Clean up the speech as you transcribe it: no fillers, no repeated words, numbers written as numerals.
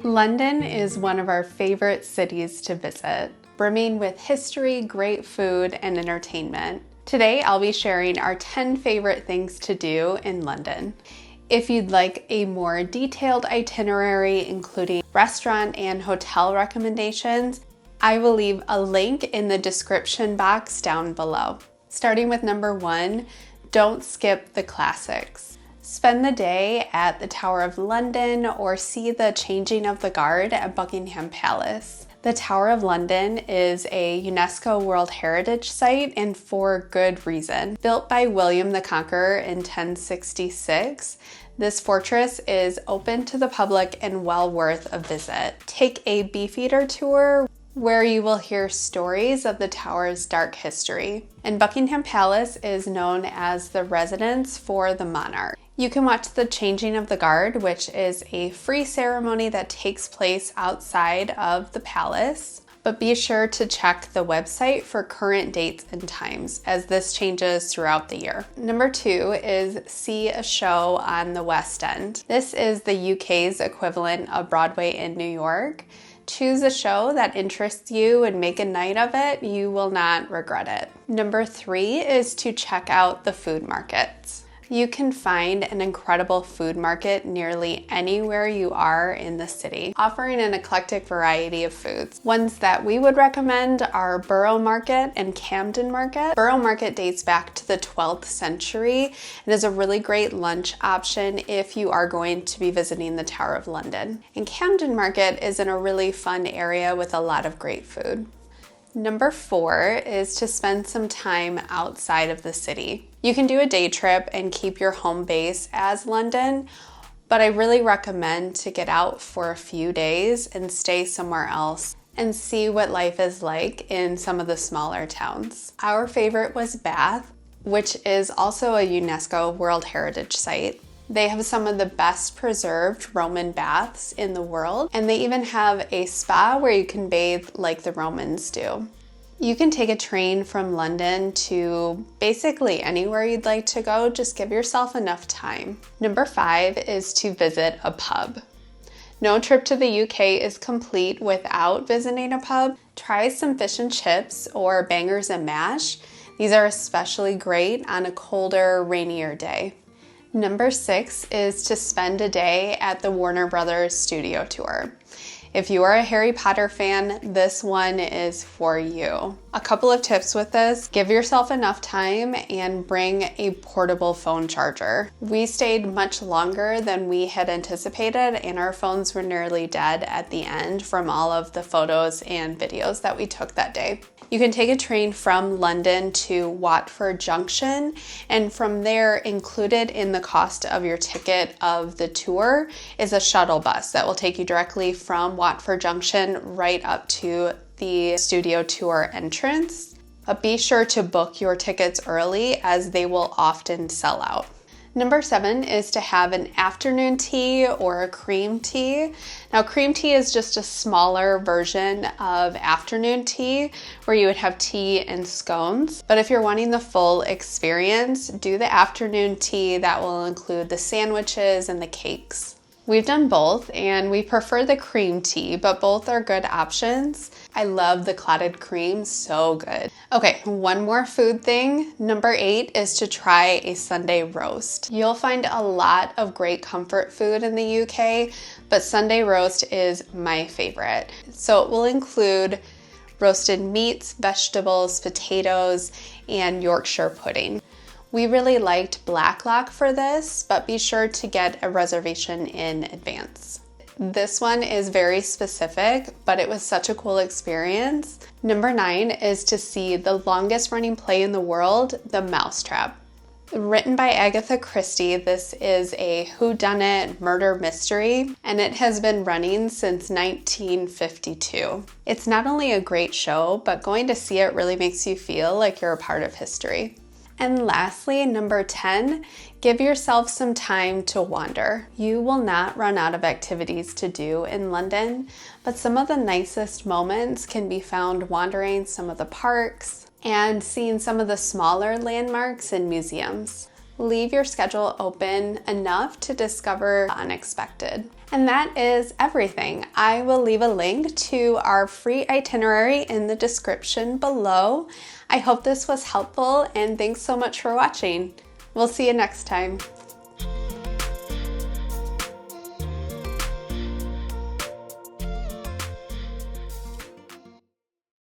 London is one of our favorite cities to visit, brimming with history, great food, and entertainment. Today, I'll be sharing our 10 favorite things to do in London. If you'd like a more detailed itinerary, including restaurant and hotel recommendations, I will leave a link in the description box down below. Starting with number 1, don't skip the classics. Spend the day at the Tower of London or see the changing of the guard at Buckingham Palace. The Tower of London is a UNESCO World Heritage Site, and for good reason. Built by William the Conqueror in 1066, this fortress is open to the public and well worth a visit. Take a beefeater tour where you will hear stories of the tower's dark history. And Buckingham Palace is known as the residence for the monarch. You can watch the changing of the guard, which is a free ceremony that takes place outside of the palace. But be sure to check the website for current dates and times, as this changes throughout the year. Number 2 is see a show on the West End. This is the UK's equivalent of Broadway in New York. Choose a show that interests you and make a night of it. You will not regret it. Number 3 is to check out the food markets. You can find an incredible food market nearly anywhere you are in the city, offering an eclectic variety of foods. Ones that we would recommend are Borough Market and Camden Market. Borough Market dates back to the 12th century and is a really great lunch option if you are going to be visiting the Tower of London. And Camden Market is in a really fun area with a lot of great food. Number 4 is to spend some time outside of the city. You can do a day trip and keep your home base as London, but I really recommend to get out for a few days and stay somewhere else and see what life is like in some of the smaller towns. Our favorite was Bath, which is also a UNESCO World Heritage Site. They have some of the best preserved Roman baths in the world, and they even have a spa where you can bathe like the Romans do. You can take a train from London to basically anywhere you'd like to go, just give yourself enough time. Number 5 is to visit a pub. No trip to the UK is complete without visiting a pub. Try some fish and chips or bangers and mash. These are especially great on a colder, rainier day. Number 6 is to spend a day at the Warner Brothers studio tour. If you are a Harry Potter fan, this one is for you. A couple of tips with this: give yourself enough time and bring a portable phone charger. We stayed much longer than we had anticipated, and our phones were nearly dead at the end from all of the photos and videos that we took that day. You can take a train from London to Watford Junction, and from there, included in the cost of your ticket of the tour is a shuttle bus that will take you directly from Watford Junction right up to the studio tour entrance. But be sure to book your tickets early, as they will often sell out. Number 7 is to have an afternoon tea or a cream tea. Now, cream tea is just a smaller version of afternoon tea where you would have tea and scones. But if you're wanting the full experience, do the afternoon tea that will include the sandwiches and the cakes. We've done both and we prefer the cream tea, but both are good options. I love the clotted cream, so good. Okay, one more food thing. Number 8 is to try a Sunday roast. You'll find a lot of great comfort food in the UK, but Sunday roast is my favorite. So it will include roasted meats, vegetables, potatoes, and Yorkshire pudding. We really liked Blacklock for this, but be sure to get a reservation in advance. This one is very specific, but it was such a cool experience. Number 9 is to see the longest running play in the world, The Mousetrap. Written by Agatha Christie, this is a whodunit murder mystery, and it has been running since 1952. It's not only a great show, but going to see it really makes you feel like you're a part of history. And lastly, number 10, give yourself some time to wander. You will not run out of activities to do in London, but some of the nicest moments can be found wandering some of the parks and seeing some of the smaller landmarks and museums. leave your schedule open enough to discover the unexpected. And that is everything. I will leave a link to our free itinerary in the description below. I hope this was helpful, and thanks so much for watching. We'll see you next time.